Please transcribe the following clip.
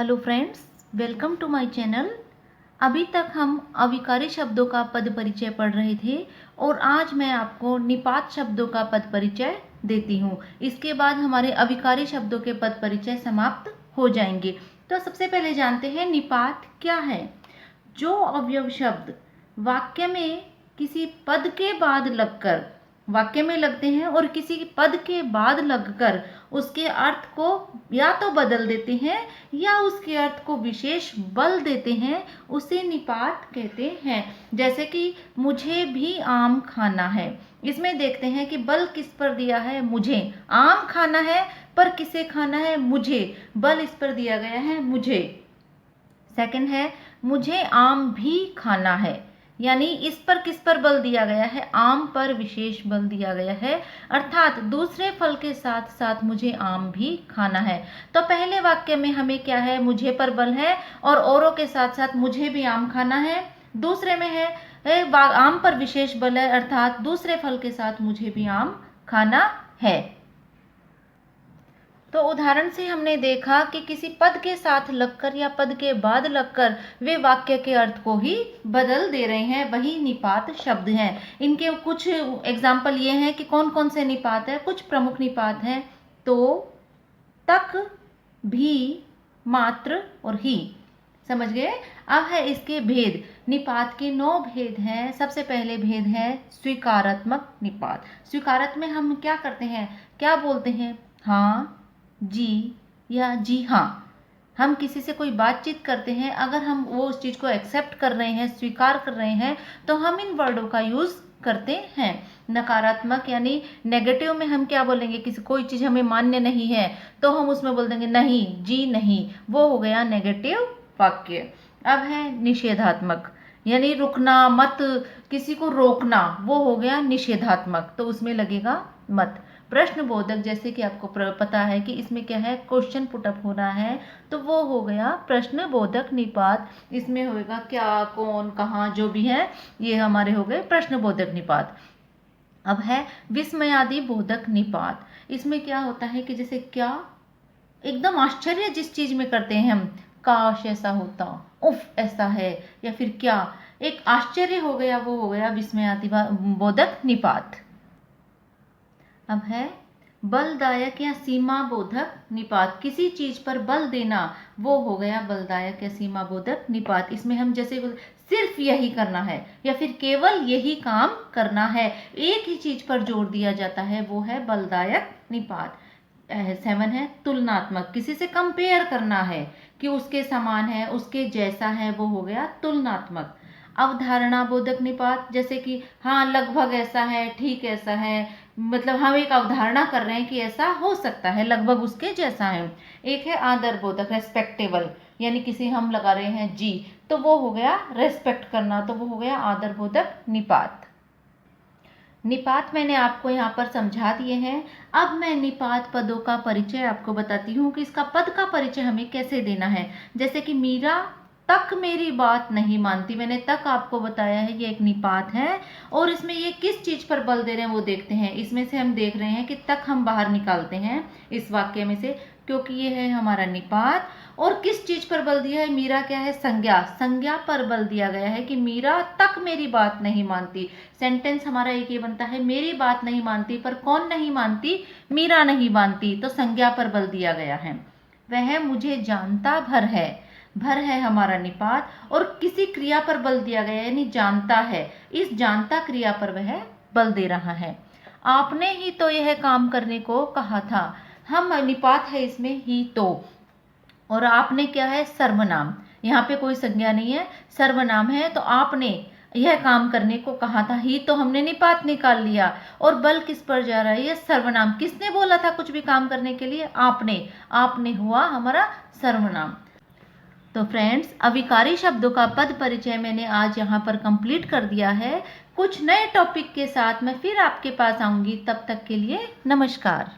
Hello friends, welcome to my channel. अभी तक हम अविकारी शब्दों का पद परिचय पढ़ रहे थे और आज मैं आपको निपात शब्दों का पद परिचय देती हूँ। इसके बाद हमारे अविकारी शब्दों के पद परिचय समाप्त हो जाएंगे। तो सबसे पहले जानते हैं निपात क्या है। जो अवयव शब्द वाक्य में किसी पद के बाद लगकर वाक्य में लगते हैं और किसी पद के बाद लगकर उसके अर्थ को या तो बदल देते हैं या उसके अर्थ को विशेष बल देते हैं, उसे निपात कहते हैं। जैसे कि मुझे भी आम खाना है, इसमें देखते हैं कि बल किस पर दिया है, मुझे। आम खाना है पर किसे खाना है, मुझे। बल इस पर दिया गया है, मुझे। सेकंड है मुझे आम भी खाना है, यानी इस पर किस पर बल दिया गया है, आम पर विशेष बल दिया गया है, अर्थात दूसरे फल के साथ साथ मुझे आम भी खाना है। तो पहले वाक्य में हमें क्या है, मुझे पर बल है और औरों के साथ साथ मुझे भी आम खाना है। दूसरे में है आम पर विशेष बल है, अर्थात दूसरे फल के साथ मुझे भी आम खाना है। तो उदाहरण से हमने देखा कि किसी पद के साथ लगकर या पद के बाद लगकर वे वाक्य के अर्थ को ही बदल दे रहे हैं, वही निपात शब्द हैं। इनके कुछ एग्जाम्पल ये हैं कि कौन कौन से निपात है। कुछ प्रमुख निपात हैं, तो, तक, भी, मात्र और ही। समझ गए। अब है इसके भेद। निपात के 9 भेद हैं। सबसे पहले भेद है स्वीकारात्मक निपात। स्वीकारात्मक में हम क्या करते हैं, क्या बोलते हैं, हाँ, जी या जी हाँ। हम किसी से कोई बातचीत करते हैं, अगर हम वो उस चीज़ को एक्सेप्ट कर रहे हैं, स्वीकार कर रहे हैं, तो हम इन वर्डों का यूज़ करते हैं। नकारात्मक यानी नेगेटिव में हम क्या बोलेंगे, किसी कोई चीज़ हमें मान्य नहीं है तो हम उसमें बोल देंगे नहीं, जी नहीं। वो हो गया नेगेटिव वाक्य। अब है निषेधात्मक, यानी रुकना, मत, किसी को रोकना, वो हो गया निषेधात्मक, तो उसमें लगेगा मत। प्रश्नबोधक, जैसे कि आपको पता है कि इसमें क्या है, क्वेश्चन पुटअप होना है, तो वो हो गया प्रश्नबोधक निपात। इसमें होगा क्या, कौन, कहाँ, जो भी है, ये हमारे हो गए प्रश्नबोधक निपात। अब है विस्मयादि बोधक निपात। इसमें क्या होता है कि जैसे क्या, एकदम आश्चर्य जिस चीज में करते हैं हम, काश ऐसा होता, उफ ऐसा है, या फिर क्या, एक आश्चर्य हो गया, वो हो गया विस्मयादि बोधक निपात। अब है बलदायक या सीमा बोधक निपात। किसी चीज पर बल देना, वो हो गया बलदायक या सीमा बोधक निपात। इसमें हम जैसे सिर्फ यही करना है या फिर केवल यही काम करना है, एक ही चीज पर जोर दिया जाता है, वो है बलदायक निपात। 7 है तुलनात्मक। किसी से कंपेयर करना है कि उसके समान है, उसके जैसा है, वो हो गया तुलनात्मक। अवधारणा बोधक निपात, जैसे कि हाँ लगभग ऐसा है, ठीक ऐसा है, मतलब हम एक अवधारणा कर रहे हैं कि ऐसा हो सकता है, लगभग उसके जैसा है। एक है आदर बोधक, रेस्पेक्टेबल, यानी किसी हम लगा रहे हैं जी, तो वो हो गया रेस्पेक्ट करना, तो वो हो गया आदर बोधक निपात। निपात मैंने आपको यहाँ पर समझा दिए हैं। अब मैं निपात पदों का परिचय आपको बताती हूँ कि इसका पद का परिचय हमें कैसे देना है। जैसे कि मीरा तक मेरी बात नहीं मानती, मैंने तक आपको बताया है, ये एक निपात है और इसमें ये किस चीज पर बल दे रहे हैं वो देखते हैं। इसमें से हम देख रहे हैं कि तक हम बाहर निकालते हैं इस वाक्य में से, क्योंकि ये है हमारा निपात। और किस चीज पर बल दिया है, मीरा क्या है, संज्ञा, संज्ञा पर बल दिया गया है कि मीरा तक मेरी बात नहीं मानती। सेंटेंस हमारा एक ये बनता है, मेरी बात नहीं मानती, पर कौन नहीं मानती, मीरा नहीं मानती, तो संज्ञा पर बल दिया गया है। वह मुझे जानता भर है, भर है हमारा निपात, और किसी क्रिया पर बल दिया गया यानी जानता है, इस जानता क्रिया पर वह बल दे रहा है। आपने ही तो यह काम करने को कहा था, हम निपात है इसमें ही तो, और आपने क्या है, सर्वनाम, यहाँ पे कोई संज्ञा नहीं है, सर्वनाम है, तो आपने यह काम करने को कहा था, ही तो हमने निपात निकाल लिया, और बल किस पर जा रहा है, यह सर्वनाम। किसने बोला था कुछ भी काम करने के लिए, आपने, आपने हुआ हमारा सर्वनाम। तो फ्रेंड्स, अविकारी शब्दों का पद परिचय मैंने आज यहाँ पर कंप्लीट कर दिया है। कुछ नए टॉपिक के साथ मैं फिर आपके पास आऊंगी, तब तक के लिए नमस्कार।